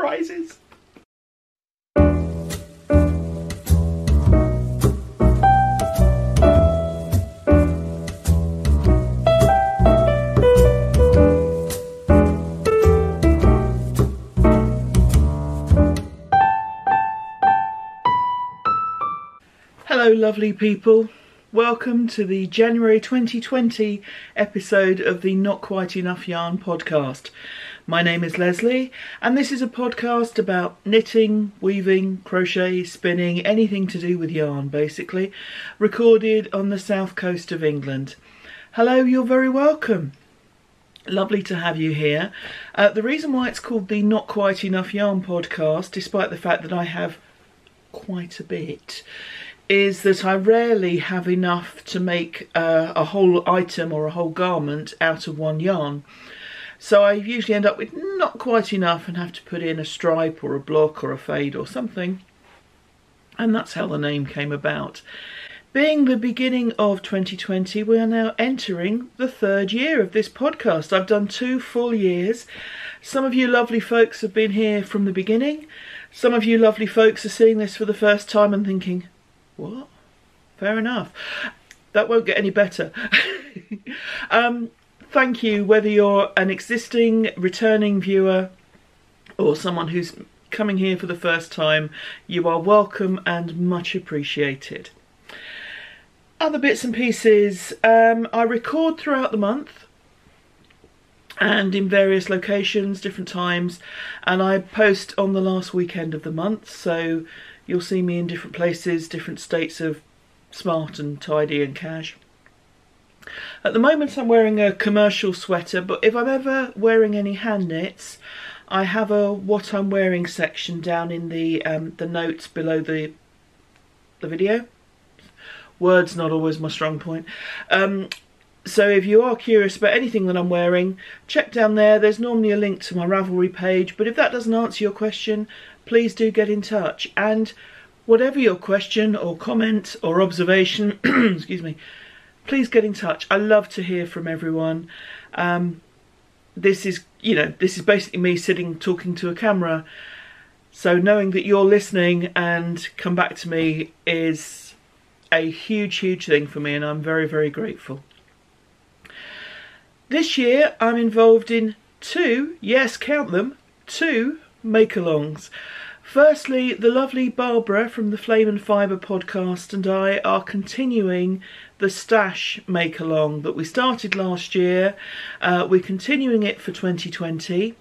surprises. Hello lovely people, welcome to the January 2020 episode of the Not Quite Enough Yarn podcast. My name is Leslie and this is a podcast about knitting, weaving, crochet, spinning, anything to do with yarn basically, recorded on the south coast of England. Hello, you're very welcome. Lovely to have you here. The reason why it's called the Not Quite Enough Yarn podcast, despite the fact that I have quite a bit, is that I rarely have enough to make a whole item or a whole garment out of one yarn. So I usually end up with not quite enough and have to put in a stripe or a block or a fade or something. And that's how the name came about. Being the beginning of 2020, we are now entering the third year of this podcast. I've done 2 full years. Some of you lovely folks have been here from the beginning. Some of you lovely folks are seeing this for the first time and thinking, what? Fair enough. That won't get any better. Thank you, whether you're an existing returning viewer or someone who's coming here for the first time, you are welcome and much appreciated. Other bits and pieces, I record throughout the month and in various locations, different times, and I post on the last weekend of the month, so you'll see me in different places, different states of smart and tidy and cash. At the moment I'm wearing a commercial sweater, but if I'm ever wearing any hand knits, I have a what I'm wearing section down in the notes below the video. Words not always my strong point. So if you are curious about anything that I'm wearing, check down there. There's normally a link to my Ravelry page, but if that doesn't answer your question, please do get in touch. And whatever your question or comment or observation, excuse me, please get in touch. I love to hear from everyone. This is basically me sitting talking to a camera. So knowing that you're listening and come back to me is a huge, huge thing for me, and I'm very, very grateful. This year I'm involved in 2, yes, count them, 2 make-alongs. Firstly, the lovely Barbara from the Flame and Fibre podcast and I are continuing the stash make-along that we started last year. We're continuing it for 2020.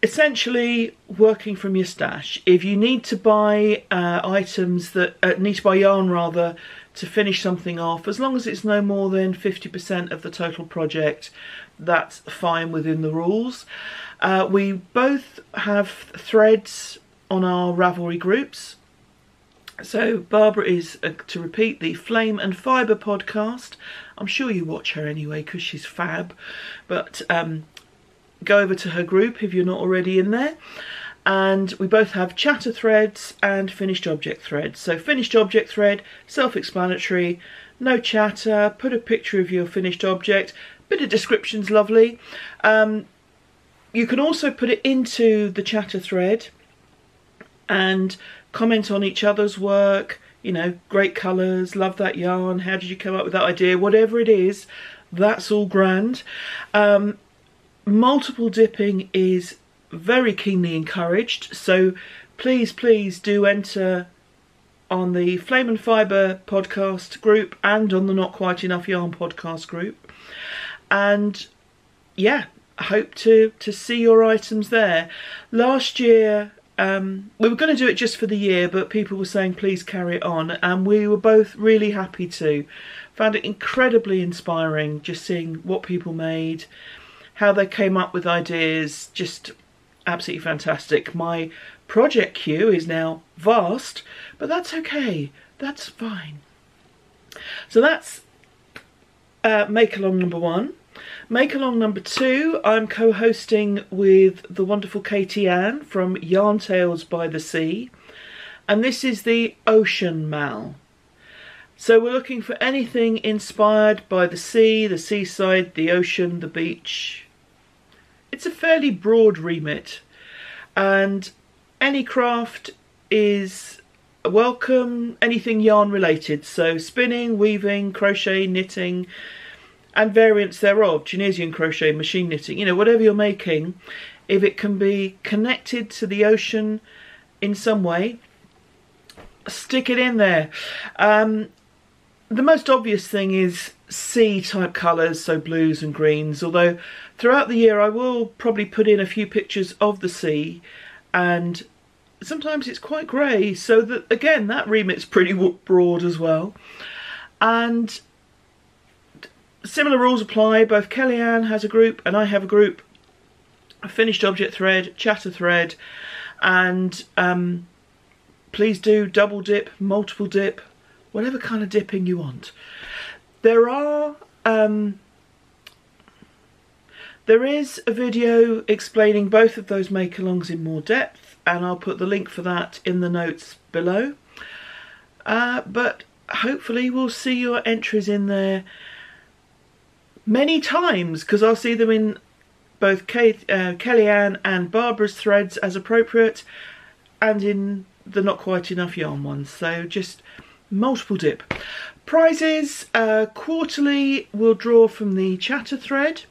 Essentially, working from your stash. If you need to buy items that need to buy yarn rather to finish something off, as long as it's no more than 50% of the total project, that's fine within the rules. We both have threads on our Ravelry groups. So Barbara is, to repeat, the Flame and Fibre podcast. I'm sure you watch her anyway because she's fab, but go over to her group if you're not already in there. And we both have chatter threads and finished object threads. So finished object thread, self-explanatory, no chatter, put a picture of your finished object, bit of description's lovely. You can also put it into the chatter thread and comment on each other's work, you know, great colours, love that yarn, how did you come up with that idea, whatever it is, that's all grand. Multiple dipping is very keenly encouraged, so please do enter on the Flame and Fibre podcast group and on the Not Quite Enough Yarn podcast group. And yeah, I hope to see your items there. Last year we were going to do it just for the year, but people were saying please carry it on, and we were both really happy to. Found it incredibly inspiring just seeing what people made, how they came up with ideas, just absolutely fantastic. My project queue is now vast, but that's okay, that's fine. So that's make along number 1. Make along number 2, I'm co-hosting with the wonderful Kellyanne from Yarn Tales by the Sea, and this is the Ocean Mal. So we're looking for anything inspired by the sea, the seaside, the ocean, the beach. It's a fairly broad remit. and any craft is welcome, anything yarn related, so spinning, weaving, crochet, knitting and variants thereof, Tunisian crochet, machine knitting, you know, whatever you're making, if it can be connected to the ocean in some way, stick it in there. The most obvious thing is sea type colours, so blues and greens, although throughout the year I will probably put in a few pictures of the sea, and sometimes it's quite grey, so that again that remit's pretty broad as well. And similar rules apply. Both Kellyanne has a group and I have a group, a finished object thread, chatter thread, and please do double dip, multiple dip, whatever kind of dipping you want. There is a video explaining both of those make-alongs in more depth, and I'll put the link for that in the notes below. But hopefully we'll see your entries in there many times, because I'll see them in both Kellyanne and Barbara's threads as appropriate, and in the not quite enough yarn ones, so just multiple dip. Prizes, quarterly we'll draw from the chatter thread,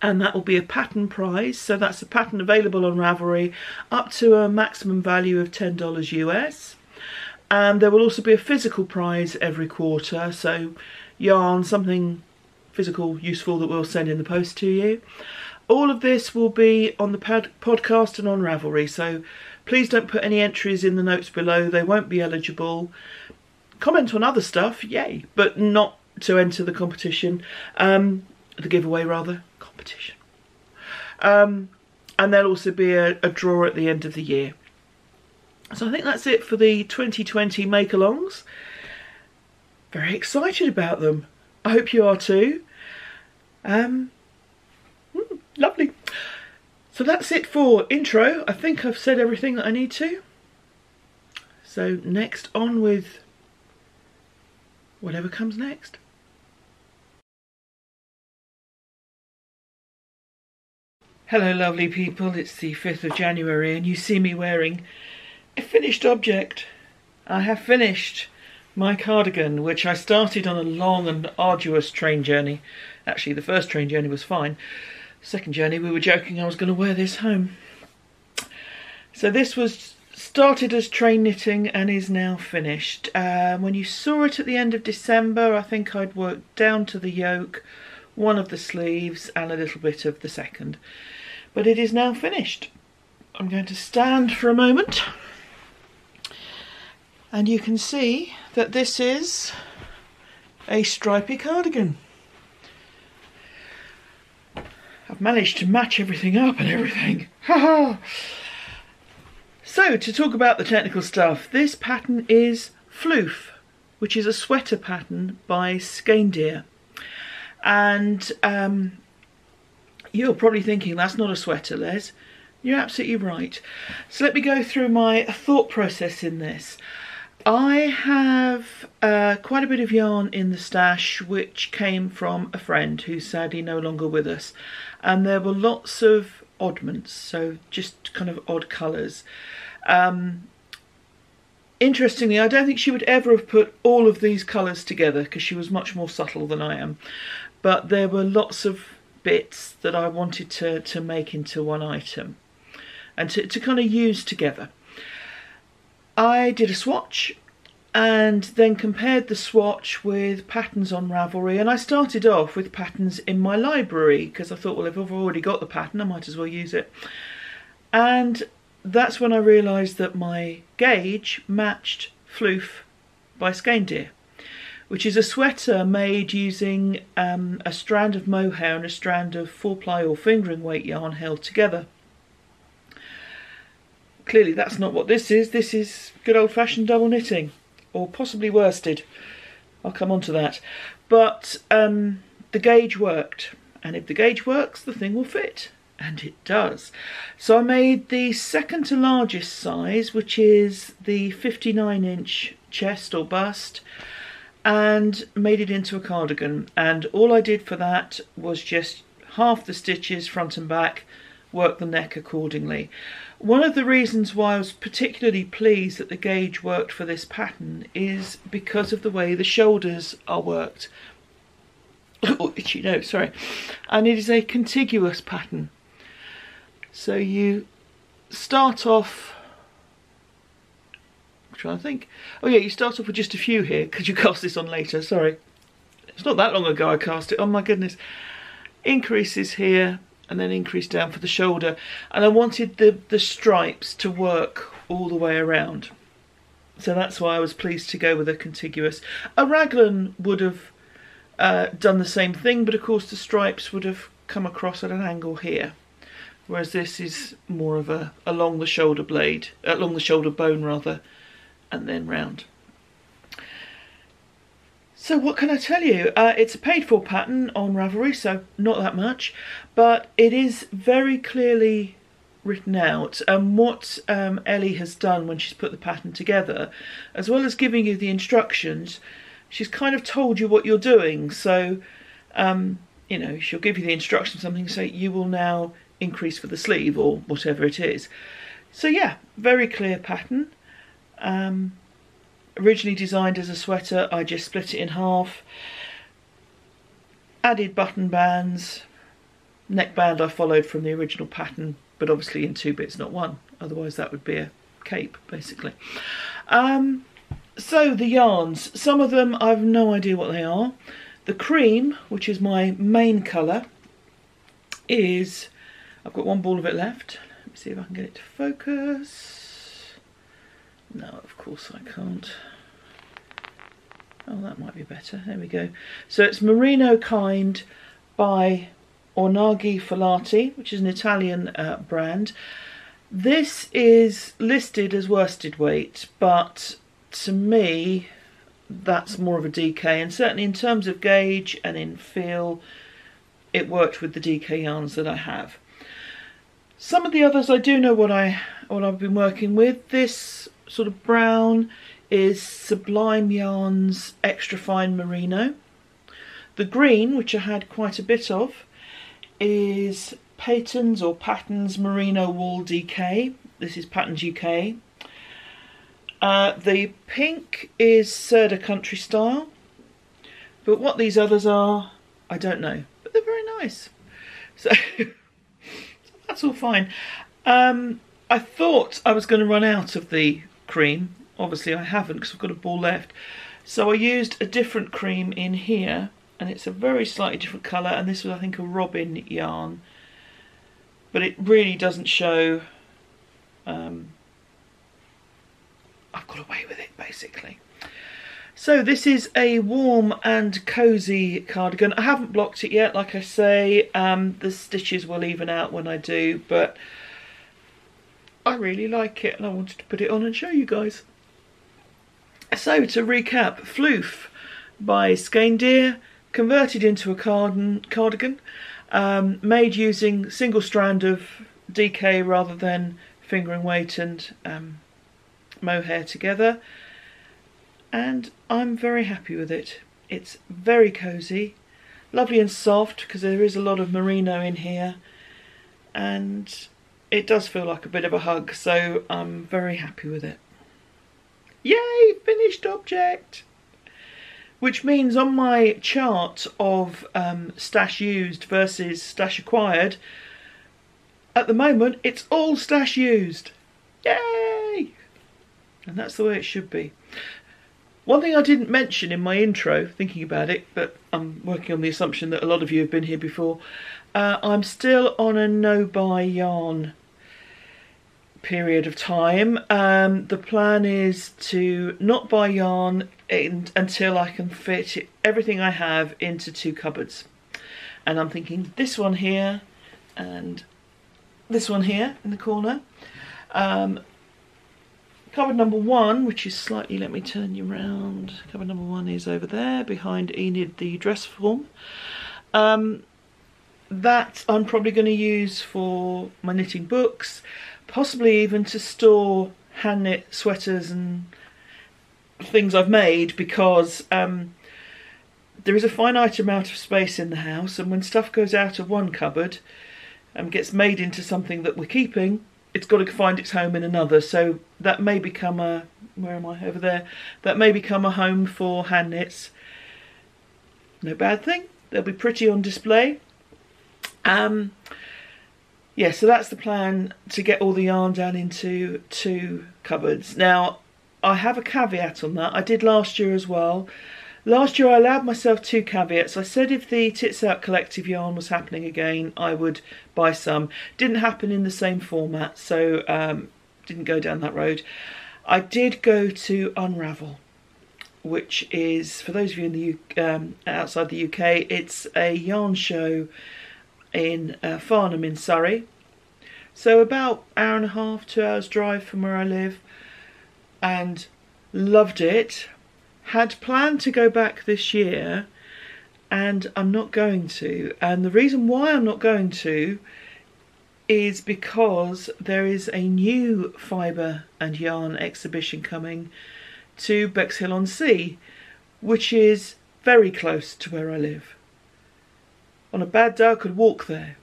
and that will be a pattern prize, so that's a pattern available on Ravelry up to a maximum value of $10 US. And there will also be a physical prize every quarter, so yarn, something physical, useful that we'll send in the post to you. All of this will be on the podcast and on Ravelry, so please don't put any entries in the notes below, they won't be eligible. Comment on other stuff, yay, but not to enter the competition, the giveaway rather, competition. And there'll also be a draw at the end of the year. So I think that's it for the 2020 make-alongs. Very excited about them. I hope you are too. Lovely. So that's it for intro. I think I've said everything that I need to. So next, on with whatever comes next. Hello lovely people, it's the 5th of January and you see me wearing a finished object. I have finished my cardigan, which I started on a long and arduous train journey. Actually, the first train journey was fine. Second journey, we were joking I was going to wear this home. So this was started as train knitting and is now finished. When you saw it at the end of December, I think I'd worked down to the yoke, one of the sleeves and a little bit of the second. But it is now finished. I'm going to stand for a moment and you can see that this is a stripy cardigan. I've managed to match everything up and everything. Ha! So, to talk about the technical stuff, this pattern is Floof, which is a sweater pattern by Skein. And you're probably thinking, that's not a sweater, Les. You're absolutely right. So let me go through my thought process in this. I have quite a bit of yarn in the stash which came from a friend who's sadly no longer with us, and there were lots of oddments, so just kind of odd colours. Interestingly, I don't think she would ever have put all of these colours together because she was much more subtle than I am, but there were lots of bits that I wanted to make into one item and to kind of use together. I did a swatch and then compared the swatch with patterns on Ravelry, and I started off with patterns in my library because I thought, well, if I've already got the pattern I might as well use it. And that's when I realised that my gauge matched Floof by Skein, which is a sweater made using a strand of mohair and a strand of 4-ply or fingering weight yarn held together. Clearly that's not what this is. This is good old-fashioned double knitting, or possibly worsted. I'll come on to that. But the gauge worked, and if the gauge works, the thing will fit, and it does. So I made the second to largest size, which is the 59-inch chest or bust, and made it into a cardigan. And all I did for that was just half the stitches front and back work the neck accordingly. One of the reasons why I was particularly pleased that the gauge worked for this pattern is because of the way the shoulders are worked. Oh, itchy nose, sorry. And it is a contiguous pattern. So you start off, I'm trying to think. Oh yeah, you start off with just a few here because you cast this on later, sorry. It's not that long ago I cast it, oh my goodness. Increases here and then increase down for the shoulder. And I wanted the stripes to work all the way around. So that's why I was pleased to go with a contiguous. A raglan would have done the same thing, but of course the stripes would have come across at an angle here, whereas this is more of a along the shoulder blade, along the shoulder bone rather, and then round. So what can I tell you? It's a paid for pattern on Ravelry, so not that much, but it is very clearly written out, and what Ellie has done when she's put the pattern together, as well as giving you the instructions, she's kind of told you what you're doing. So, you know, she'll give you the instructions, something, say you will now increase for the sleeve or whatever it is. So yeah, very clear pattern. Originally designed as a sweater, I just split it in half. Added button bands. Neckband I followed from the original pattern, but obviously in 2 bits, not 1. Otherwise that would be a cape, basically. So the yarns, some of them I have no idea what they are. The cream, which is my main colour, is, I've got one ball of it left. Let me see if I can get it to focus. No, of course I can't. Oh, that might be better. There we go. So it's Merino Kind by Ornaghi Filati, which is an Italian brand. This is listed as worsted weight, but to me that's more of a DK, and certainly in terms of gauge and in feel it worked with the DK yarns that I have. Some of the others I do know what I've been working with. This sort of brown is Sublime Yarns Extra Fine Merino. The green, which I had quite a bit of, is Patons or Patterns Merino Wool DK. This is Patterns UK. The pink is Serda Country Style, but what these others are, I don't know, but they're very nice. So, so that's all fine. I thought I was going to run out of the cream. Obviously I haven't, because I've got a ball left. So I used a different cream in here, and it's a very slightly different colour, and this was, I think, a robin yarn. But it really doesn't show. I've got away with it, basically. So this is a warm and cosy cardigan. I haven't blocked it yet, like I say. The stitches will even out when I do, but I really like it and I wanted to put it on and show you guys. So to recap, Floof by Skein, converted into a cardigan, made using single strand of DK rather than fingering weight and mohair together, and I'm very happy with it. It's very cosy, lovely and soft, because there is a lot of merino in here, and it does feel like a bit of a hug, so I'm very happy with it. Yay, finished object! Which means on my chart of stash used versus stash acquired, at the moment it's all stash used. Yay! And that's the way it should be. One thing I didn't mention in my intro, thinking about it, but I'm working on the assumption that a lot of you have been here before, I'm still on a no-buy yarn period of time. The plan is to not buy yarn until I can fit everything I have into 2 cupboards. And I'm thinking this one here and this one here in the corner. Cupboard number 1, which is slightly, let me turn you round. Cupboard number 1 is over there behind Enid the dress form. That I'm probably going to use for my knitting books, possibly even to store hand knit sweaters and things I've made, because there is a finite amount of space in the house, and when stuff goes out of one cupboard, gets made into something that we're keeping, it's got to find its home in another. So that may become a, where am I, over there, that may become a home for hand knits. No bad thing, they'll be pretty on display. Yeah, so that's the plan, to get all the yarn down into 2 cupboards. Now, I have a caveat on that. I did last year as well. Last year I allowed myself 2 caveats. I said if the Tits Out collective yarn was happening again, I would buy some. Didn't happen in the same format, so didn't go down that road. I did go to Unravel, which is, for those of you in the outside the UK, it's a yarn show in Farnham in Surrey, so about 1.5 hours, 2 hours drive from where I live, and loved it. Had planned to go back this year, and I'm not going to, and the reason why I'm not going to is because there is a new fibre and yarn exhibition coming to Bexhill-on-Sea, which is very close to where I live. On a bad day I could walk there.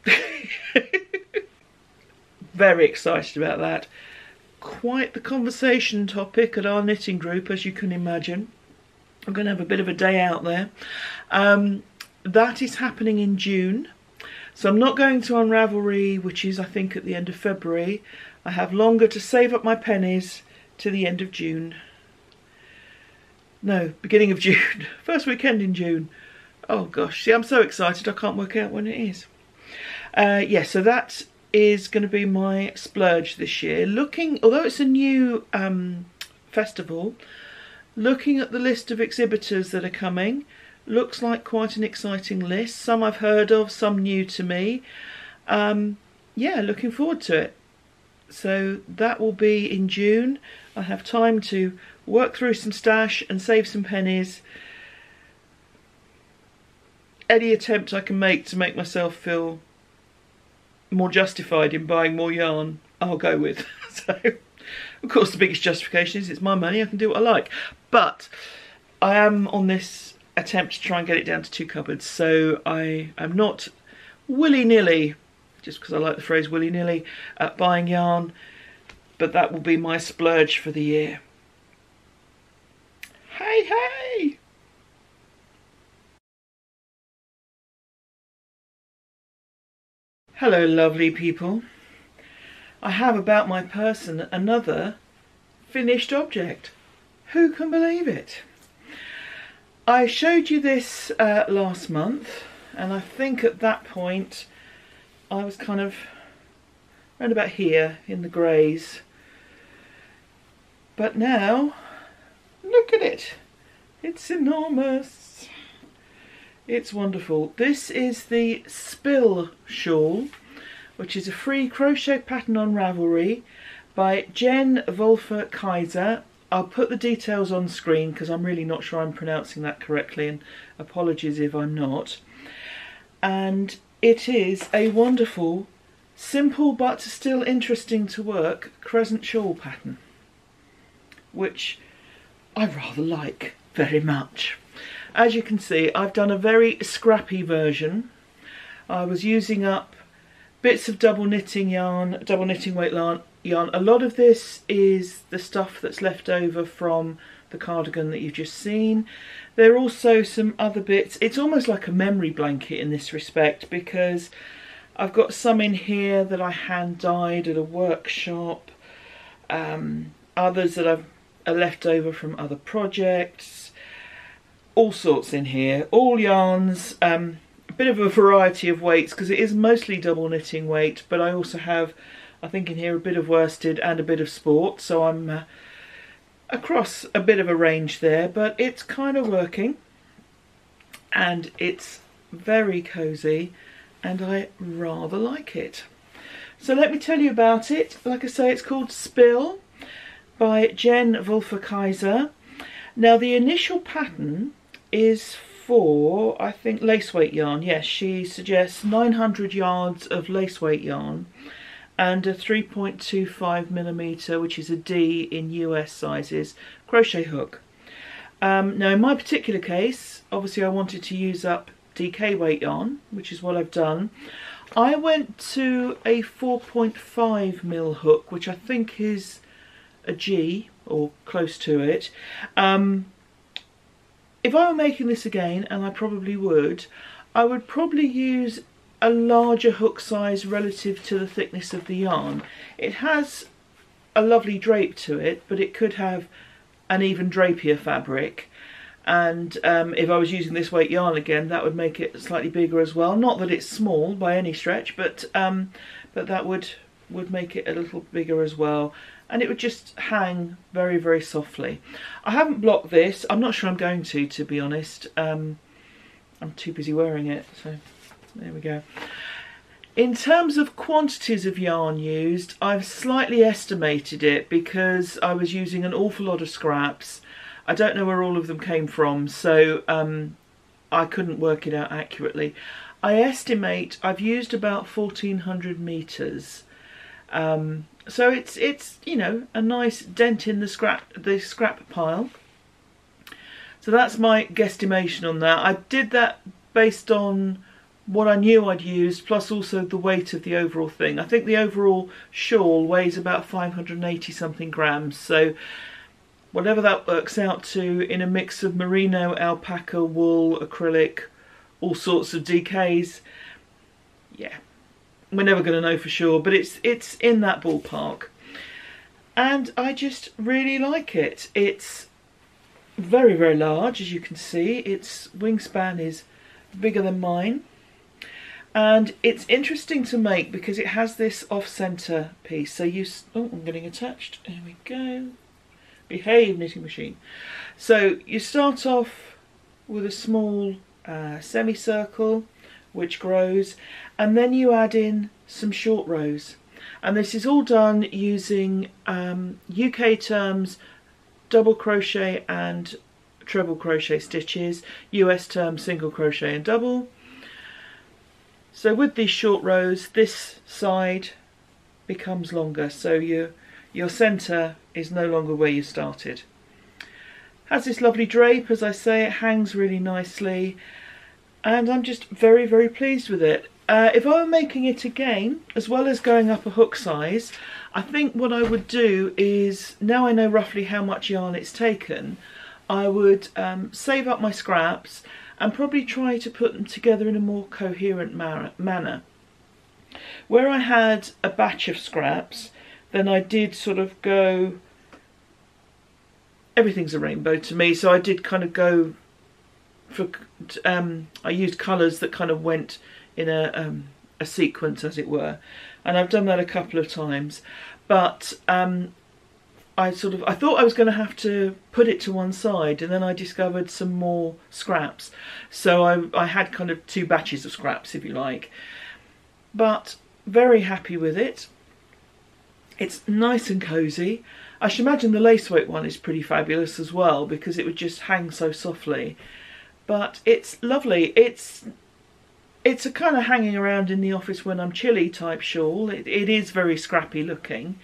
Very excited about that. Quite the conversation topic at our knitting group, as you can imagine. I'm going to have a bit of a day out there. That is happening in June. So I'm not going to Ravelry, which is I think at the end of February. I have longer to save up my pennies to the end of June. No, beginning of June. First weekend in June. Oh gosh, see, I'm so excited I can't work out when it is. Yeah, so that is going to be my splurge this year. Although it's a new festival, looking at the list of exhibitors that are coming, looks like quite an exciting list. Some I've heard of, some new to me. Yeah, looking forward to it. So that will be in June. I have time to work through some stash and save some pennies. Any attempt I can make to make myself feel more justified in buying more yarn, I'll go with. So, of course, the biggest justification is it's my money, I can do what I like. But I am on this attempt to try and get it down to 2 cupboards, so I am not willy-nilly, just because I like the phrase willy-nilly, buying yarn, but that will be my splurge for the year. Hey, hey! Hello lovely people. I have about my person another finished object. Who can believe it? I showed you this last month, and I think at that point I was kind of around about here in the greys. But now, look at it. It's enormous. It's wonderful. This is the Spill shawl, which is a free crochet pattern on Ravelry by Jen Wolfer Kaiser. I'll put the details on screen because I'm really not sure I'm pronouncing that correctly, and apologies if I'm not. And it is a wonderful, simple but still interesting to work crescent shawl pattern, which I rather like very much. As you can see, I've done a very scrappy version. I was using up bits of double knitting yarn, double knitting weight yarn. A lot of this is the stuff that's left over from the cardigan that you've just seen. There are also some other bits. It's almost like a memory blanket in this respect, because I've got some in here that I hand dyed at a workshop, others that are left over from other projects. All sorts in here, all yarns, a bit of a variety of weights because it is mostly double knitting weight, but I also have, I think in here, a bit of worsted and a bit of sport, so I'm across a bit of a range there, but it's kind of working and it's very cosy and I rather like it. So let me tell you about it. Like I say, it's called Spill by Jen Wolfer Kaiser. Now the initial pattern is for, I think, lace weight yarn. Yes, she suggests 900 yards of lace weight yarn and a 3.25mm, which is a D in US sizes, crochet hook. Now in my particular case, obviously I wanted to use up DK weight yarn, which is what I've done. I went to a 4.5mm hook, which I think is a G, or close to it. If I were making this again, and I probably would, I would probably use a larger hook size relative to the thickness of the yarn. It has a lovely drape to it, but it could have an even drapier fabric. And if I was using this weight yarn again, that would make it slightly bigger as well. Not that it's small by any stretch, but that would make it a little bigger as well. And it would just hang very, very softly. I haven't blocked this. I'm not sure I'm going to be honest. I'm too busy wearing it, so there we go. In terms of quantities of yarn used, I've slightly estimated it because I was using an awful lot of scraps. I don't know where all of them came from, so I couldn't work it out accurately. I estimate I've used about 1,400 meters. So it's you know, a nice dent in the scrap pile. So that's my guesstimation on that. I did that based on what I knew I'd used, plus also the weight of the overall thing. I think the overall shawl weighs about 580 something grams, so whatever that works out to in a mix of merino, alpaca, wool, acrylic, all sorts of DKs, yeah, we're never going to know for sure, but it's in that ballpark. And I just really like it. It's very, very large, as you can see. Its wingspan is bigger than mine. And it's interesting to make because it has this off-centre piece. So oh, I'm getting attached. There we go. Behave, knitting machine. So you start off with a small semicircle, which grows, and then you add in some short rows. And this is all done using UK terms double crochet and treble crochet stitches, US terms single crochet and double. So with these short rows, this side becomes longer, so your centre is no longer where you started. Has this lovely drape, as I say, it hangs really nicely, and I'm just very, very pleased with it. If I were making it again, as well as going up a hook size, I think what I would do is, now I know roughly how much yarn it's taken, I would save up my scraps and probably try to put them together in a more coherent manner. Where I had a batch of scraps, then I did sort of go, everything's a rainbow to me, so I did kind of go for, I used colours that kind of went in a sequence, as it were, and I've done that a couple of times, but I thought I was going to have to put it to one side, and then I discovered some more scraps, so I had kind of two batches of scraps, if you like, but very happy with it. It's nice and cosy. I should imagine the lace weight one is pretty fabulous as well, because it would just hang so softly, but it's lovely. It's a kind of hanging around in the office when I'm chilly type shawl. It is very scrappy looking,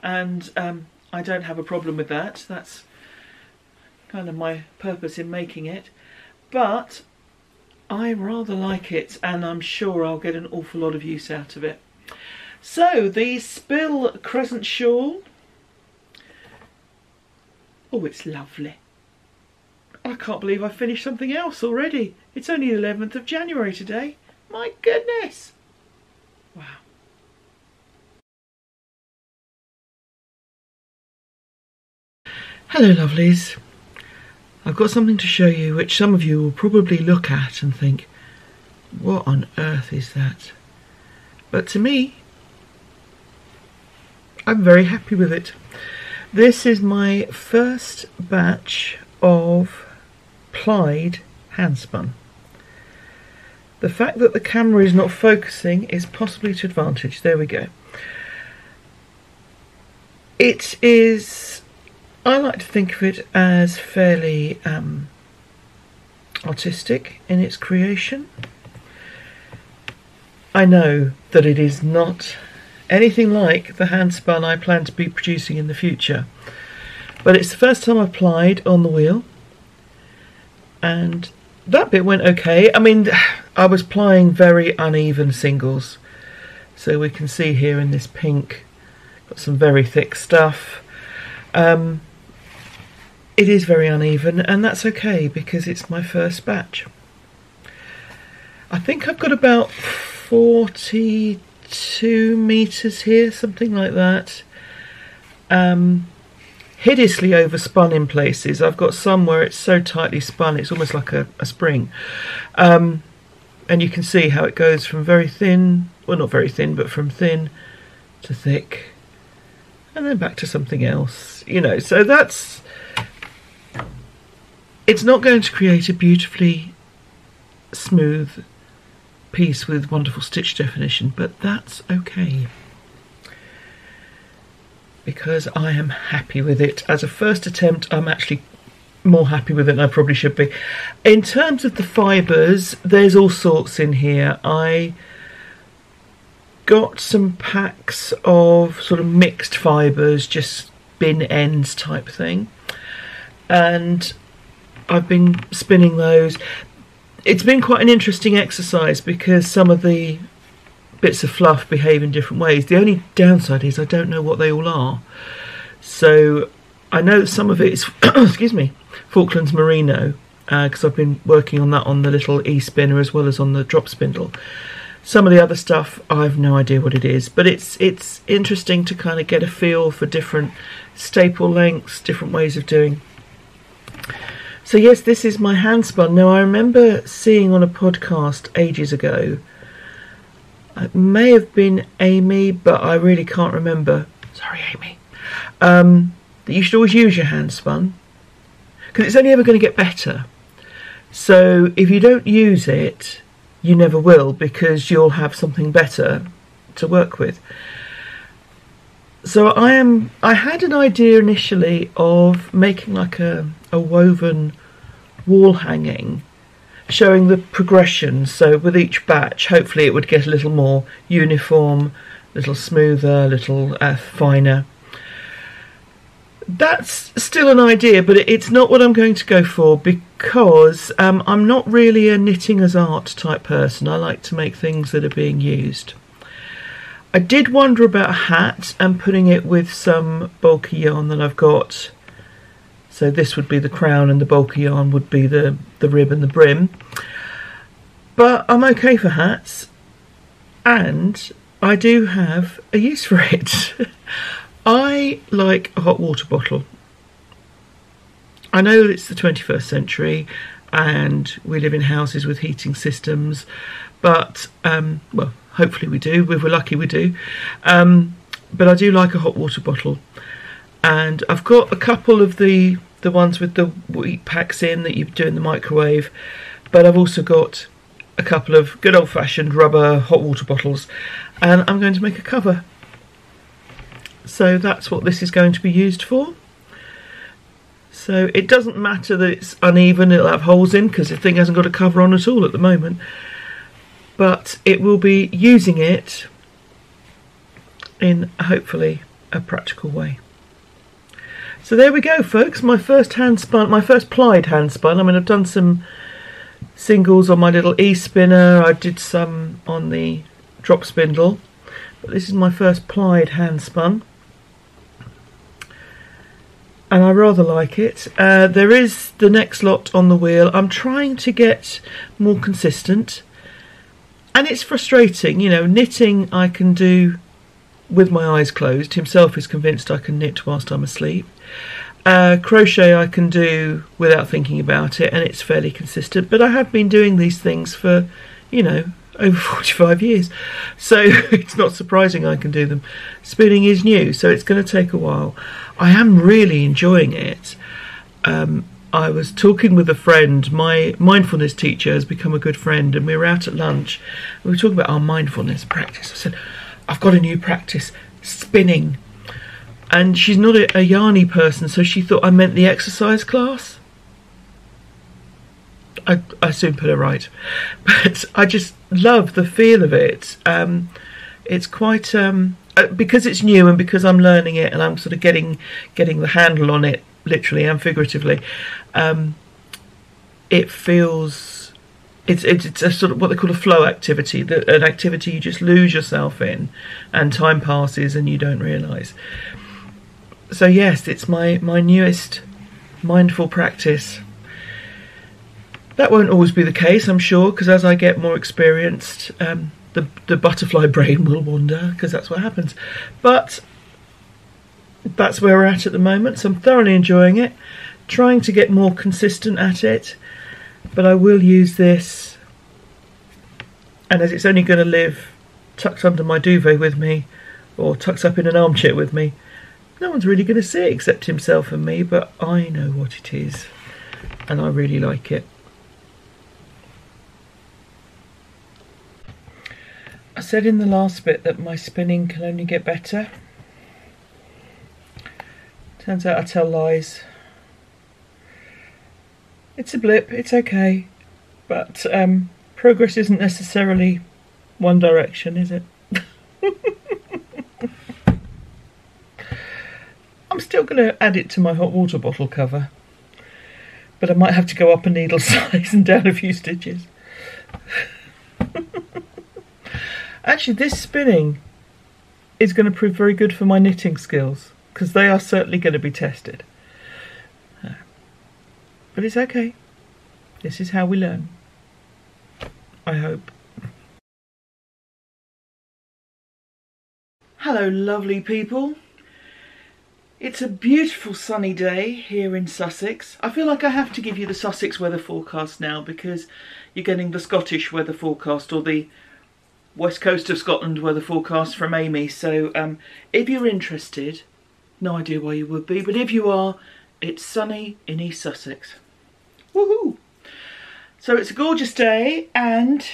and I don't have a problem with that. That's kind of my purpose in making it. But I rather like it, and I'm sure I'll get an awful lot of use out of it. So the Spill Crescent shawl. Oh, it's lovely. I can't believe I finished something else already. It's only the 11th of January today. My goodness. Wow. Hello lovelies. I've got something to show you which some of you will probably look at and think, what on earth is that? But to me, I'm very happy with it. This is my first batch of plied handspun. The fact that the camera is not focusing is possibly to advantage. There we go. It is, I like to think of it as fairly artistic in its creation. I know that it is not anything like the handspun I plan to be producing in the future, but it's the first time I've plied on the wheel, and that bit went okay. I mean, I was plying very uneven singles. So we can see here in this pink, got some very thick stuff. It is very uneven, and that's okay because it's my first batch. I think I've got about 42 meters here, something like that. Hideously overspun in places. I've got some where it's so tightly spun it's almost like a spring. And you can see how it goes from very thin, well not very thin, but from thin to thick, and then back to something else, you know. So that's, it's not going to create a beautifully smooth piece with wonderful stitch definition, but that's okay, because I am happy with it. As a first attempt, I'm actually more happy with it than I probably should be. In terms of the fibres, there's all sorts in here. I got some packs of sort of mixed fibres, just bin ends type thing, and I've been spinning those. It's been quite an interesting exercise because some of the bits of fluff behave in different ways. The only downside is I don't know what they all are. So I know some of it is excuse me, Falklands Merino, because I've been working on that on the little e-spinner as well as on the drop spindle. Some of the other stuff I've no idea what it is, but it's interesting to kind of get a feel for different staple lengths, different ways of doing. So yes, this is my hand spun. Now I remember seeing on a podcast ages ago, it may have been Amy, but I really can't remember. Sorry, Amy. That you should always use your hand spun because it's only ever going to get better. So if you don't use it, you never will, because you'll have something better to work with. So I had an idea initially of making like a woven wall hanging, showing the progression. So with each batch, hopefully it would get a little more uniform, a little smoother, a little finer. That's still an idea, but it's not what I'm going to go for, because I'm not really a knitting as art type person. I like to make things that are being used. I did wonder about a hat and putting it with some bulky yarn that I've got. So this would be the crown and the bulky yarn would be the rib and the brim. But I'm okay for hats, and I do have a use for it. I like a hot water bottle. I know it's the 21st century and we live in houses with heating systems, but well, hopefully we do. If we're lucky, we do. But I do like a hot water bottle, and I've got a couple of the ones with the wheat packs in that you do in the microwave, but I've also got a couple of good old-fashioned rubber hot water bottles, and I'm going to make a cover. So that's what this is going to be used for. So it doesn't matter that it's uneven, it'll have holes in because the thing hasn't got a cover on at all at the moment. But it will be using it in hopefully a practical way. So there we go, folks. My first hand spun, my first plied hand spun. I mean, I've done some singles on my little e-spinner. I did some on the drop spindle, but this is my first plied hand spun, and I rather like it. There is the next lot on the wheel. I'm trying to get more consistent, and it's frustrating. You know, knitting I can do with my eyes closed. Himself is convinced I can knit whilst I'm asleep. Crochet I can do without thinking about it, and it's fairly consistent, but I have been doing these things for, you know, over 45 years, so it's not surprising I can do them. Spinning is new, so it's going to take a while. I am really enjoying it. I was talking with a friend. My mindfulness teacher has become a good friend, and we were out at lunch and we were talking about our mindfulness practice. I said, I've got a new practice, spinning. And she's not a yarny person, so she thought I meant the exercise class. I soon put her right, but I just love the feel of it. It's quite because it's new and because I'm learning it and I'm sort of getting the handle on it, literally and figuratively. It feels it's a sort of what they call a flow activity, an activity you just lose yourself in, and time passes and you don't realise. So yes, it's my newest mindful practice. That won't always be the case, I'm sure, because as I get more experienced, the butterfly brain will wander, because that's what happens. But that's where we're at the moment, so I'm thoroughly enjoying it, trying to get more consistent at it. But I will use this, and as it's only going to live tucked under my duvet with me, or tucked up in an armchair with me, no one's really going to see it except himself and me, but I know what it is, and I really like it. I said in the last bit that my spinning can only get better. Turns out I tell lies. It's a blip, it's okay, but progress isn't necessarily one direction, is it? I'm still going to add it to my hot water bottle cover, but I might have to go up a needle size and down a few stitches. Actually, this spinning is going to prove very good for my knitting skills, because they are certainly going to be tested. But it's okay. This is how we learn. I hope. Hello, lovely people. It's a beautiful sunny day here in Sussex. I feel like I have to give you the Sussex weather forecast now, because you're getting the Scottish weather forecast, or the West Coast of Scotland weather forecast from Amy. So if you're interested, no idea why you would be, but if you are, it's sunny in East Sussex. Woohoo! So it's a gorgeous day, and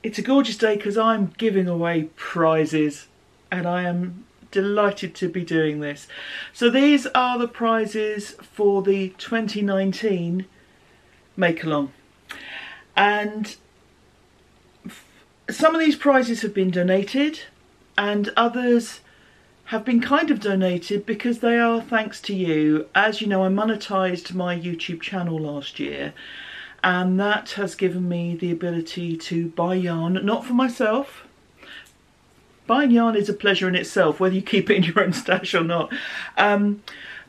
it's a gorgeous day because I'm giving away prizes, and I am delighted to be doing this. So these are the prizes for the 2019 Make Along, and some of these prizes have been donated and others have been kind of donated because they are thanks to you. As you know, I monetised my YouTube channel last year, and that has given me the ability to buy yarn, not for myself. Buying yarn is a pleasure in itself, whether you keep it in your own stash or not.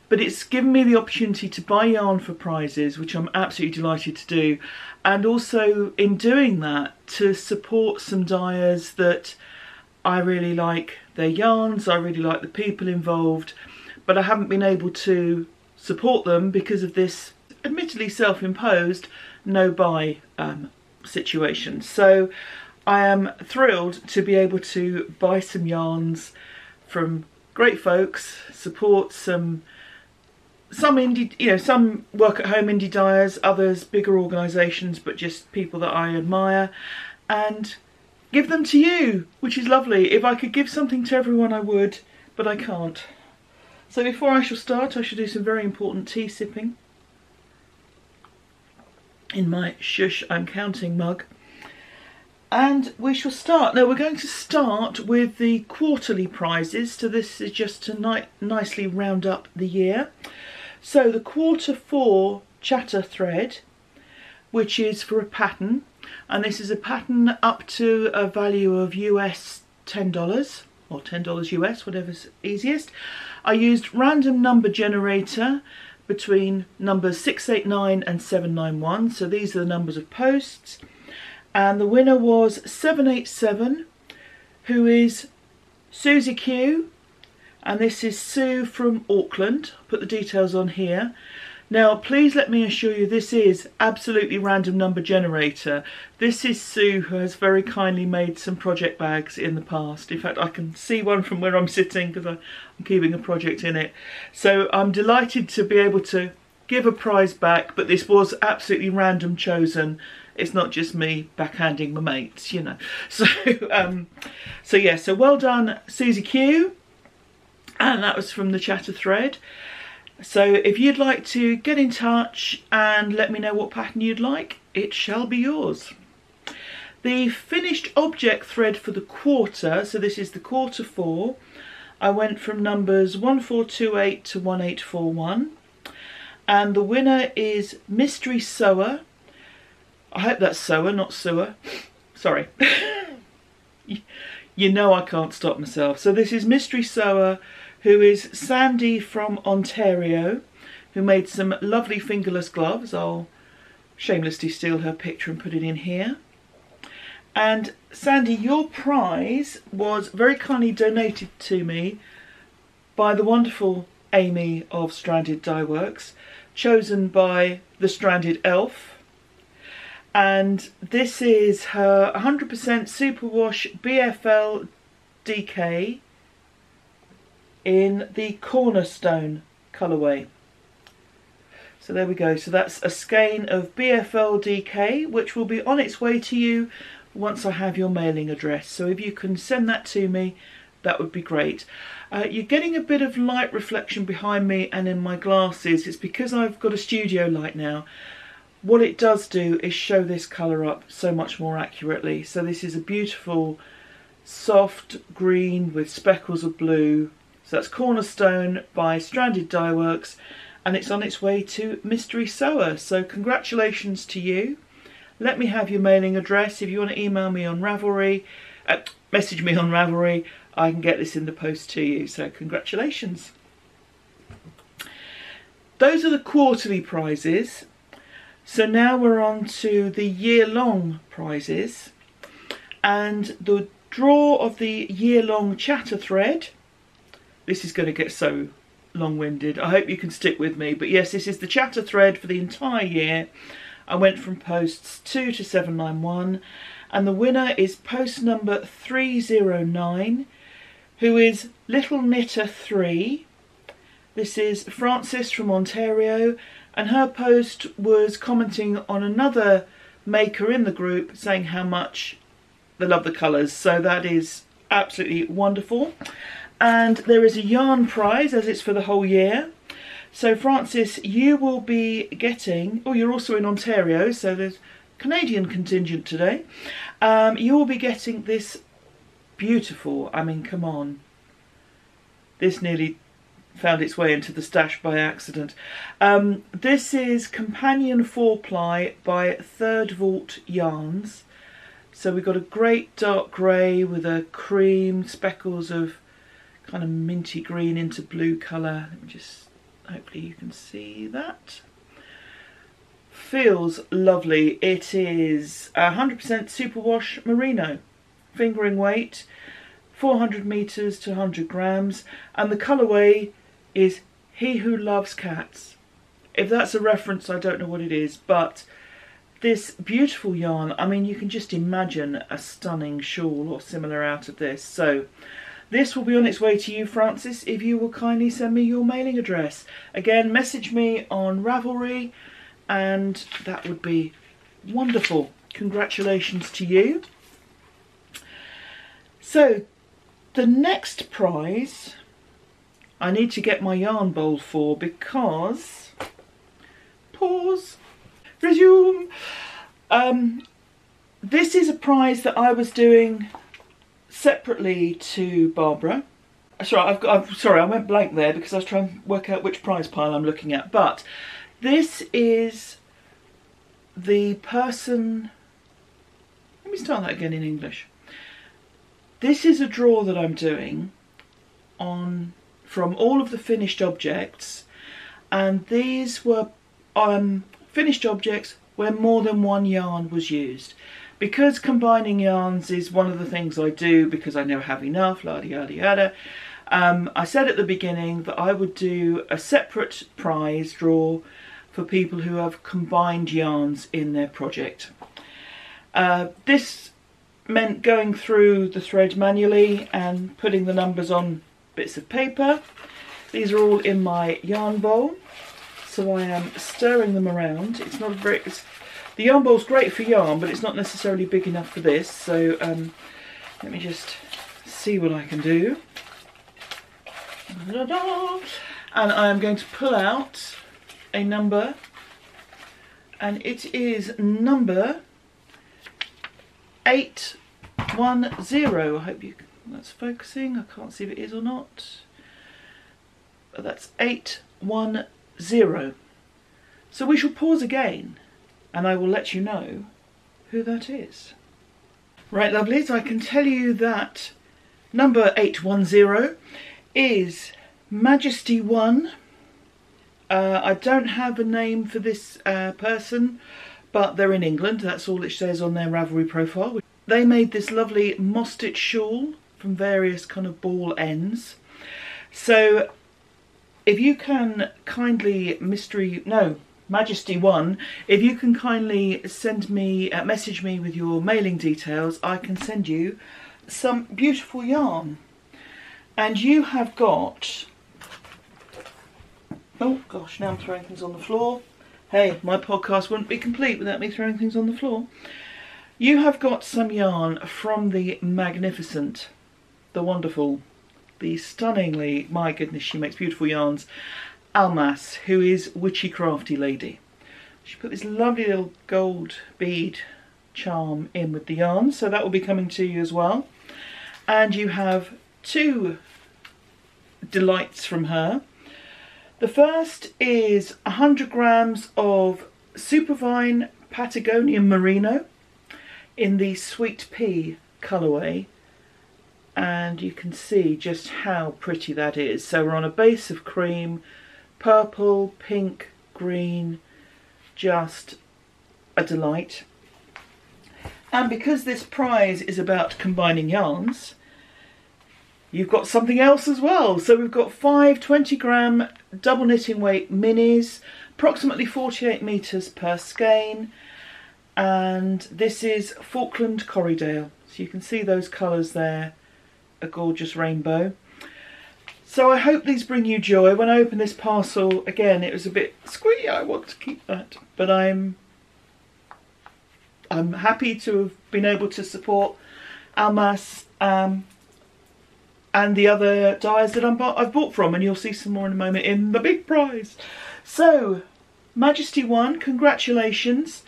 But it's given me the opportunity to buy yarn for prizes, which I'm absolutely delighted to do. And also, in doing that, to support some dyers that I really like their yarns, I really like the people involved, but I haven't been able to support them because of this admittedly self-imposed no-buy situation. So I am thrilled to be able to buy some yarns from great folks, support some indie, you know, some work at home indie dyers, others bigger organisations, but just people that I admire, and give them to you, which is lovely. If I could give something to everyone, I would, but I can't. So before I shall start, I shall do some very important tea sipping in my shush I'm counting mug. And we shall start. Now we're going to start with the quarterly prizes, so this is just to nicely round up the year. So the quarter 4 chatter thread, which is for a pattern, and this is a pattern up to a value of US $10 or $10 US, whatever's easiest. I used random number generator between numbers 689 and 791, so these are the numbers of posts, and the winner was 787, who is Susie Q, and this is Sue from Auckland. I'll put the details on here. Now please let me assure you, this is absolutely random number generator. This is Sue, who has very kindly made some project bags in the past. In fact, I can see one from where I'm sitting because I'm keeping a project in it. So I'm delighted to be able to give a prize back, but this was absolutely random chosen. It's not just me backhanding my mates, you know. So yeah, so well done Susie Q, and that was from the chatter thread. So if you'd like to get in touch and let me know what pattern you'd like, it shall be yours. The finished object thread for the quarter, so this is the quarter 4, I went from numbers 1428 to 1841, and the winner is Mysterysewer. I hope that's sewer, not sewer. Sorry. You know I can't stop myself. So this is Mysterysewer, who is Sandy from Ontario, who made some lovely fingerless gloves. I'll shamelessly steal her picture and put it in here. And Sandy, your prize was very kindly donated to me by the wonderful Amy of Stranded Dye Works, chosen by the Stranded Elf. And this is her 100% superwash BFL DK in the Cornerstone colourway. So there we go. So that's a skein of BFL DK, which will be on its way to you once I have your mailing address. So if you can send that to me, that would be great. You're getting a bit of light reflection behind me and in my glasses. It's because I've got a studio light now. What it does do is show this colour up so much more accurately. So this is a beautiful soft green with speckles of blue. So that's Cornerstone by Stranded Dye Works, and it's on its way to Mysterysewer. So congratulations to you. Let me have your mailing address. If you want to email me on Ravelry, message me on Ravelry, I can get this in the post to you. So congratulations. Those are the quarterly prizes. So now we're on to the year-long prizes, and the draw of the year-long chatter thread. This is going to get so long-winded. I hope you can stick with me. But yes, this is the chatter thread for the entire year. I went from posts 2 to 791, and the winner is post number 309, who is Little Knitter 3. This is Frances from Ontario. And her post was commenting on another maker in the group saying how much they love the colours. So that is absolutely wonderful. And there is a yarn prize, as it's for the whole year. So Frances, you will be getting, oh, you're also in Ontario, so there's Canadian contingent today. You will be getting this beautiful, I mean, come on. This nearly found its way into the stash by accident. This is Companion 4-ply by Third Vault Yarns. So we've got a great dark grey with a cream, speckles of kind of minty green into blue colour. Let me just, hopefully you can see that. Feels lovely. It is 100% superwash merino, fingering weight, 400 metres to 100 grams, and the colourway is He Who Loves Cats. If that's a reference, I don't know what it is, but this beautiful yarn, I mean, you can just imagine a stunning shawl or similar out of this. So this will be on its way to you, Frances, if you will kindly send me your mailing address. Again, message me on Ravelry, and that would be wonderful. Congratulations to you. So the next prize I need to get my yarn bowl for, because, pause, resume. This is a prize that I was doing separately to Barbara. Sorry, sorry, I went blank there because I was trying to work out which prize pile I'm looking at. But this is the person, let me start that again in English. This is a draw that I'm doing on from all of the finished objects, and these were finished objects where more than one yarn was used. Because combining yarns is one of the things I do because I never have enough, yada yada yada. I said at the beginning that I would do a separate prize draw for people who have combined yarns in their project. This meant going through the thread manually and putting the numbers on bits of paper. These are all in my yarn bowl, so I am stirring them around. It's not a very, the yarn bowl's great for yarn, but it's not necessarily big enough for this. So let me just see what I can do. And I am going to pull out a number, and it is number 810. I hope that's focusing. I can't see if it is or not. But that's 810. So we shall pause again, and I will let you know who that is. Right, lovelies, I can tell you that number 810 is Majesty 1. I don't have a name for this person, but they're in England. That's all it says on their Ravelry profile. They made this lovely moss-stitch shawl from various kind of ball ends. So if you can kindly Majesty 1, if you can kindly send me, message me with your mailing details, I can send you some beautiful yarn. And you have got, oh gosh, now I'm throwing things on the floor. Hey, my podcast wouldn't be complete without me throwing things on the floor. You have got some yarn from the magnificent, the wonderful, the stunningly, my goodness, she makes beautiful yarns, Almas, who is Witchy Crafty Lady. She put this lovely little gold bead charm in with the yarn, so that will be coming to you as well. And you have two delights from her. The first is 100 grams of Supervine Patagonian Merino in the Sweet Pea colourway, and you can see just how pretty that is. So we're on a base of cream, purple, pink, green, just a delight. And because this prize is about combining yarns, you've got something else as well. So we've got 5 20-gram double knitting weight minis, approximately 48 metres per skein, and this is Falkland Corriedale. So you can see those colours there, a gorgeous rainbow. So I hope these bring you joy. When I opened this parcel, again, it was a bit squeaky. I want to keep that, but I'm happy to have been able to support Almas and the other dyers that I've bought from, and you'll see some more in a moment in the big prize. So, Majesty 1, congratulations.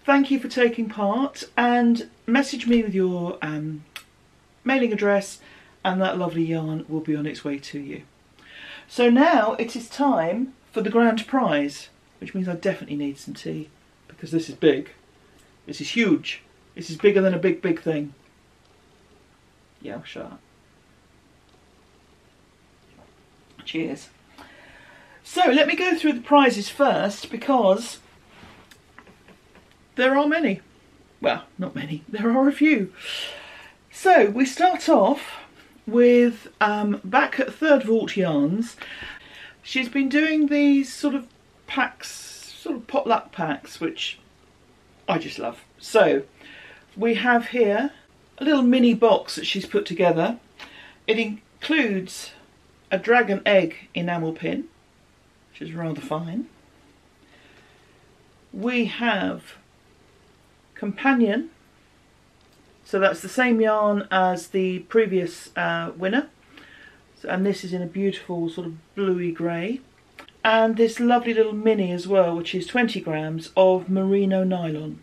Thank you for taking part, and message me with your mailing address, and that lovely yarn will be on its way to you. So now it is time for the grand prize, which means I definitely need some tea, because this is big. This is huge. This is bigger than a big, big thing. Yeah, I'll shut up. Cheers. So let me go through the prizes first, because there are many. Well, not many. There are a few. So we start off with back at Third Vault Yarns. She's been doing these sort of packs, sort of potluck packs, which I just love. So we have here a little mini box that she's put together. It includes a dragon egg enamel pin, which is rather fine. We have Companion, so that's the same yarn as the previous winner, and this is in a beautiful sort of bluey grey. And this lovely little mini as well, which is 20 grams of merino nylon.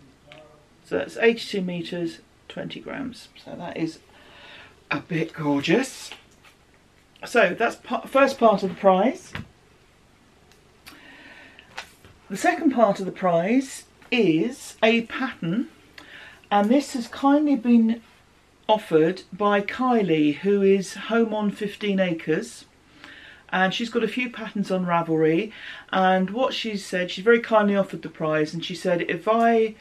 So that's 82 metres, 20 grams. So that is a bit gorgeous. So that's first part of the prize. The second part of the prize is a pattern, and this has kindly been offered by Kylie, who is Home on 15 Acres, and she's got a few patterns on Ravelry. And what she said, she's very kindly offered the prize, and she said if I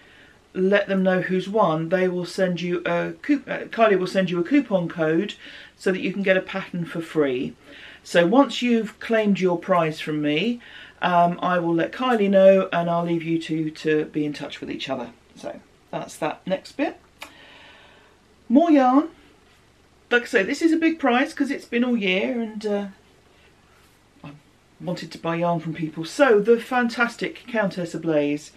let them know who's won, they will send you a Kylie will send you a coupon code so that you can get a pattern for free. So once you've claimed your prize from me, I will let Kylie know, and I'll leave you two to be in touch with each other. So that's that next bit. More yarn. Like I say, this is a big prize because it's been all year, and I wanted to buy yarn from people. So the fantastic Countess Ablaze,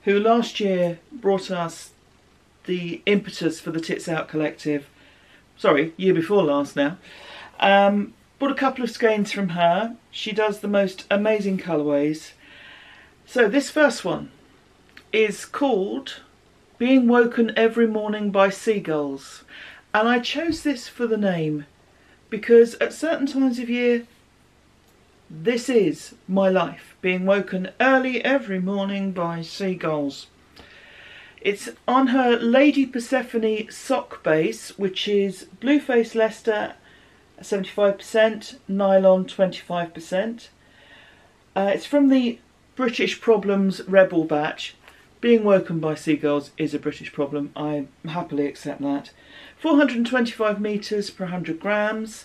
who last year brought us the impetus for the Tits Out Collective, sorry, year before last now, bought a couple of skeins from her. She does the most amazing colourways. So this first one is called Being Woken Every Morning by Seagulls, and I chose this for the name because at certain times of year this is my life, being woken early every morning by seagulls. It's on her Lady Persephone sock base, which is Blueface Leicester 75%, nylon 25%. It's from the British Problems Rebel batch. Being woken by seagulls is a British problem. I happily accept that. 425 metres per 100 grams.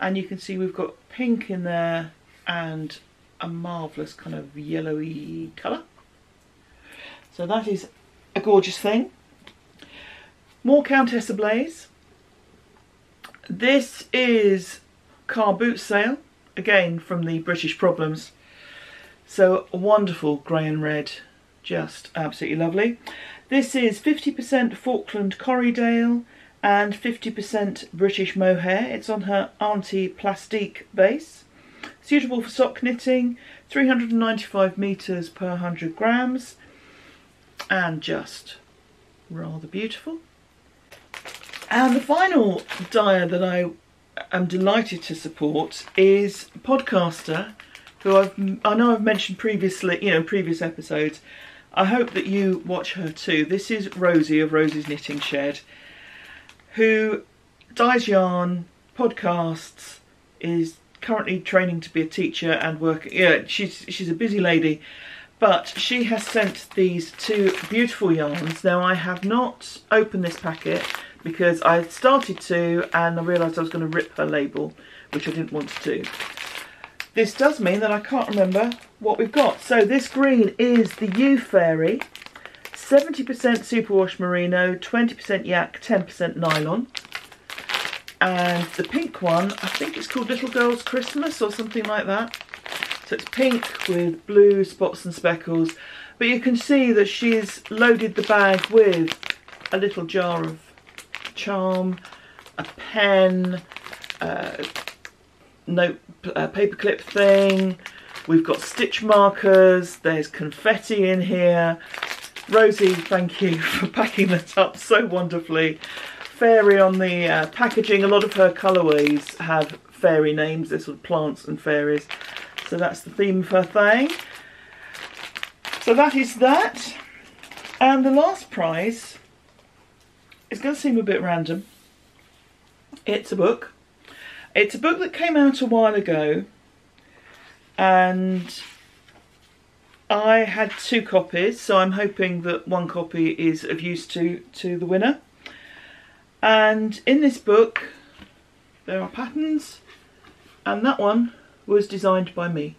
And you can see we've got pink in there and a marvellous kind of yellowy colour. So that is a gorgeous thing. More Countess Ablaze. This is car boot sale, again from the British Problems. So a wonderful grey and red, just absolutely lovely. This is 50% Falkland Corriedale and 50% British mohair. It's on her Auntie Plastique base. Suitable for sock knitting, 395 metres per 100 grams, and just rather beautiful. And the final dyer that I am delighted to support is a podcaster who I know I've mentioned previously, in previous episodes. I hope that you watch her too. This is Rosie of Rosie's Knitting Shed, who dyes yarn, podcasts, is currently training to be a teacher and working. Yeah, she's a busy lady, but she has sent these two beautiful yarns. Now, I have not opened this packet because I started to and I realised I was going to rip her label, which I didn't want to do. This does mean that I can't remember what we've got. So this green is the U Fairy, 70% superwash merino, 20% yak, 10% nylon. And the pink one, I think it's called Little Girl's Christmas or something like that. So it's pink with blue spots and speckles. But you can see that she's loaded the bag with a little jar of charm, a pen, paperclip thing. We've got stitch markers. There's confetti in here. Rosie, thank you for packing that up so wonderfully. Fairy on the packaging. A lot of her colourways have fairy names. They're sort of plants and fairies. So that's the theme of her thing. So that is that. And the last prize is going to seem a bit random. It's a book. It's a book that came out a while ago. And I had 2 copies. So I'm hoping that one copy is of use to the winner. And in this book, there are patterns, and that one was designed by me.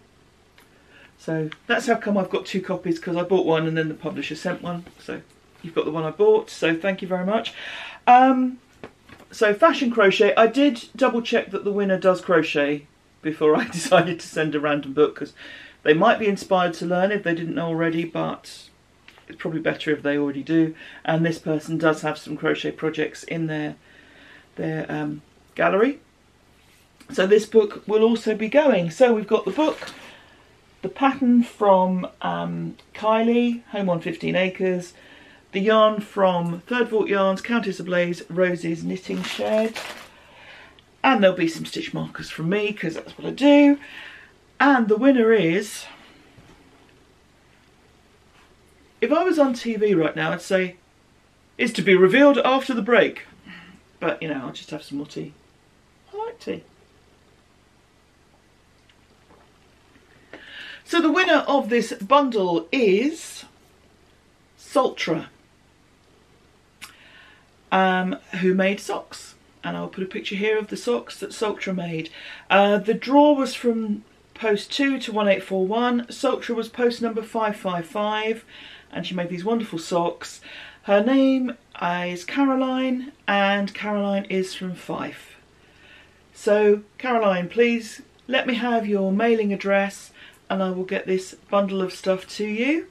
So that's how come I've got 2 copies, because I bought one and then the publisher sent one. So you've got the one I bought, so thank you very much. So fashion crochet, I did double check that the winner does crochet before I decided to send a random book, because they might be inspired to learn if they didn't know already, but it's probably better if they already do. And this person does have some crochet projects in their gallery. So this book will also be going. So we've got the book, the pattern from Kylie, Home on 15 Acres, the yarn from Third Vault Yarns, Countess Ablaze, Rosie's Knitting Shed, and there'll be some stitch markers from me because that's what I do. And the winner is, if I was on TV right now, I'd say, is to be revealed after the break. But, I'll just have some more tea. I like tea. So the winner of this bundle is Saltra, who made socks. And I'll put a picture here of the socks that Saltra made. The draw was from post 2 to 1841. Saltra was post number 555. And she made these wonderful socks. Her name is Caroline, and Caroline is from Fife. So, Caroline, please let me have your mailing address and I will get this bundle of stuff to you.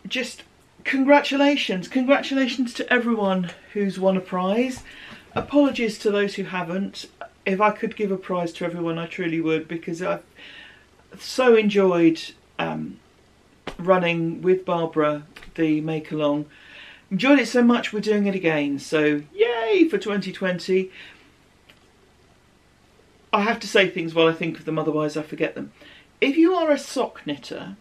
Just congratulations. Congratulations to everyone who's won a prize. Apologies to those who haven't. If I could give a prize to everyone, I truly would, because I've so enjoyed running with Barbara the make along. Enjoyed it so much we're doing it again, so yay for 2020. I have to say things while I think of them, otherwise I forget them. If you are a sock knitter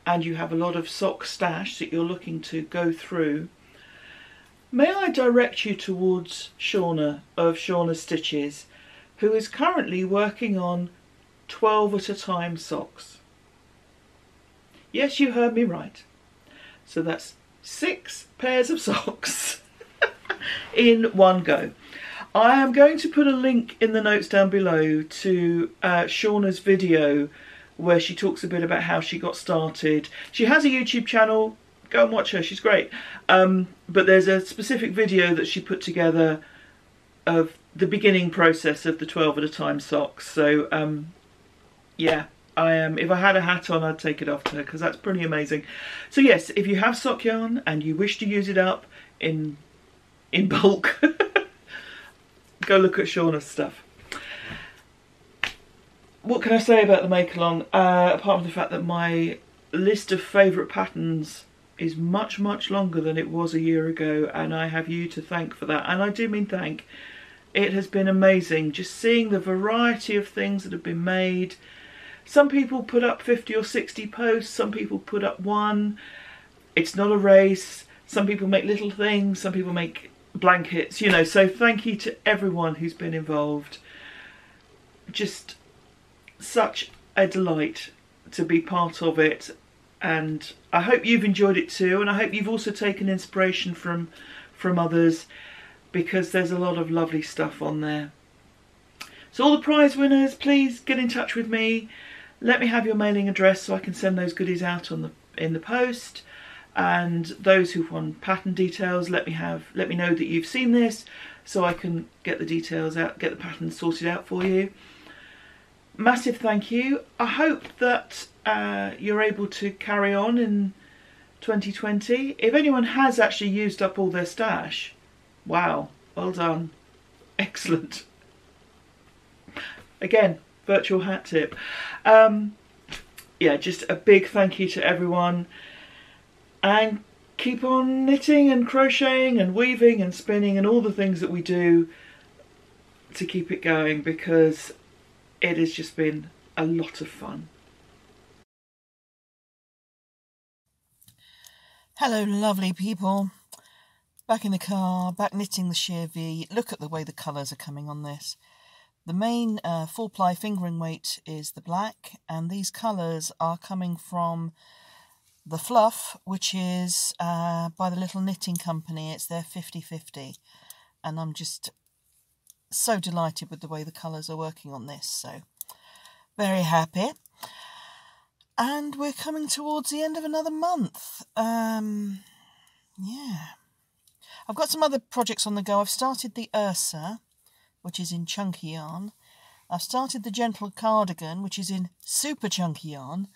and you have a lot of sock stash that you're looking to go through, may I direct you towards Shauna of Shauna Stitches, who is currently working on 12 at a time socks. Yes, you heard me right. So that's 6 pairs of socks in one go. I am going to put a link in the notes down below to Shauna's video where she talks a bit about how she got started. She has a YouTube channel, go and watch her, she's great. But there's a specific video that she put together of the beginning process of the 12 at a time socks. So yeah, if I had a hat on, I'd take it off to her because that's pretty amazing. So yes, if you have sock yarn and you wish to use it up in bulk, go look at Shauna's stuff. What can I say about the make along, apart from the fact that my list of favourite patterns is much, much longer than it was a year ago, and I have you to thank for that. And I do mean thank. It has been amazing just seeing the variety of things that have been made. Some people put up 50 or 60 posts, some people put up one. It's not a race. Some people make little things, some people make blankets, you know. So thank you to everyone who's been involved. Just such a delight to be part of it, and I hope you've enjoyed it too, and I hope you've also taken inspiration from others, because there's a lot of lovely stuff on there. So all the prize winners, please get in touch with me. Let me have your mailing address so I can send those goodies out in the post. And those who've won pattern details, let me know that you've seen this so I can get the details out, get the patterns sorted out for you. Massive thank you. I hope that you're able to carry on in 2020. If anyone has actually used up all their stash, wow, well done. Excellent. Again, virtual hat tip. Yeah, just a big thank you to everyone. And keep on knitting and crocheting and weaving and spinning and all the things that we do to keep it going, because it has just been a lot of fun. Hello lovely people. Back in the car, back knitting the sheer V. Look at the way the colours are coming on this. The main 4-ply fingering weight is the black, and these colours are coming from the fluff, which is by the Little Knitting Company. It's their 50/50, and I'm just so delighted with the way the colours are working on this, so very happy. And we're coming towards the end of another month. Yeah, I've got some other projects on the go. I've started the Ursa, which is in chunky yarn. I've started the Gentle Cardigan, which is in super chunky yarn.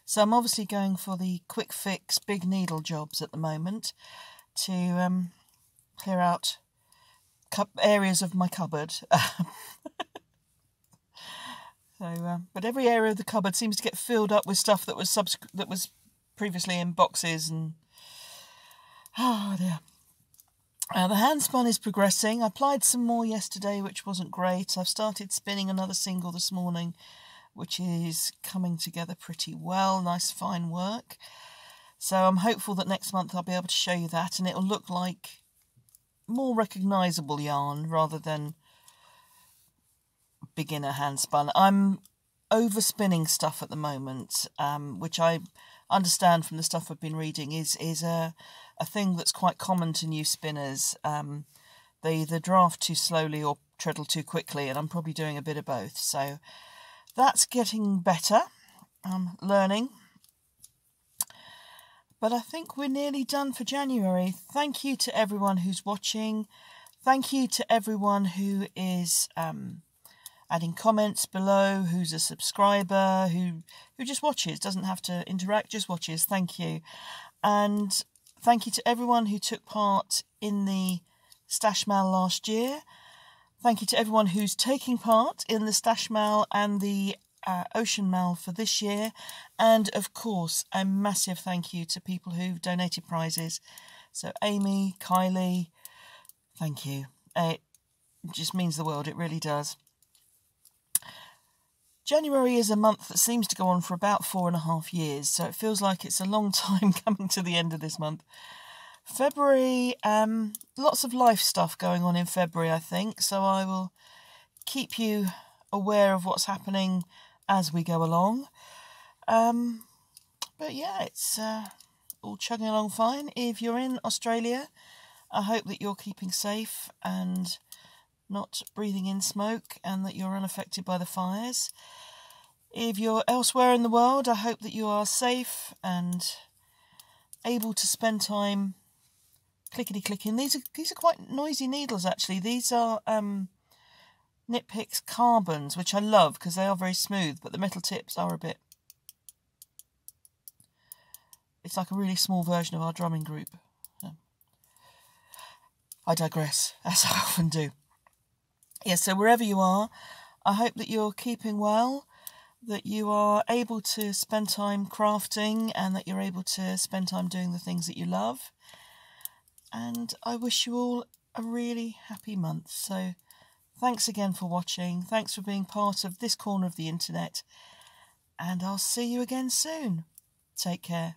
So I'm obviously going for the quick fix big needle jobs at the moment to clear out areas of my cupboard. But every area of the cupboard seems to get filled up with stuff that was previously in boxes, and oh dear. The hand spun is progressing. I applied some more yesterday, which wasn't great. I've started spinning another single this morning, which is coming together pretty well. Nice fine work. So I'm hopeful that next month I'll be able to show you that, and it'll look like more recognisable yarn rather than beginner hand spun. I'm overspinning stuff at the moment, which I understand from the stuff I've been reading is a thing that's quite common to new spinners. They either draft too slowly or treadle too quickly, and I'm probably doing a bit of both. So that's getting better. I'm learning. But I think we're nearly done for January. Thank you to everyone who's watching. Thank you to everyone who is adding comments below, who's a subscriber, who just watches, doesn't have to interact, just watches. Thank you. And thank you to everyone who took part in the Stash Mail last year. Thank you to everyone who's taking part in the Stash Mail and the Ocean Mail for this year. And of course, a massive thank you to people who've donated prizes. So Amy, Kylie, thank you. It just means the world, it really does. January is a month that seems to go on for about 4.5 years, so it feels like it's a long time coming to the end of this month. February, lots of life stuff going on in February, I think, so I will keep you aware of what's happening as we go along. But yeah, it's all chugging along fine. If you're in Australia, I hope that you're keeping safe and not breathing in smoke, and that you're unaffected by the fires. If you're elsewhere in the world, I hope that you are safe and able to spend time clickety-clicking. These are quite noisy needles, actually. These are Knit Picks Carbons, which I love because they are very smooth, but the metal tips are a bit... It's like a really small version of our drumming group. I digress, as I often do. Yes, so wherever you are, I hope that you're keeping well, that you are able to spend time crafting, and that you're able to spend time doing the things that you love. And I wish you all a really happy month. So thanks again for watching. Thanks for being part of this corner of the internet. And I'll see you again soon. Take care.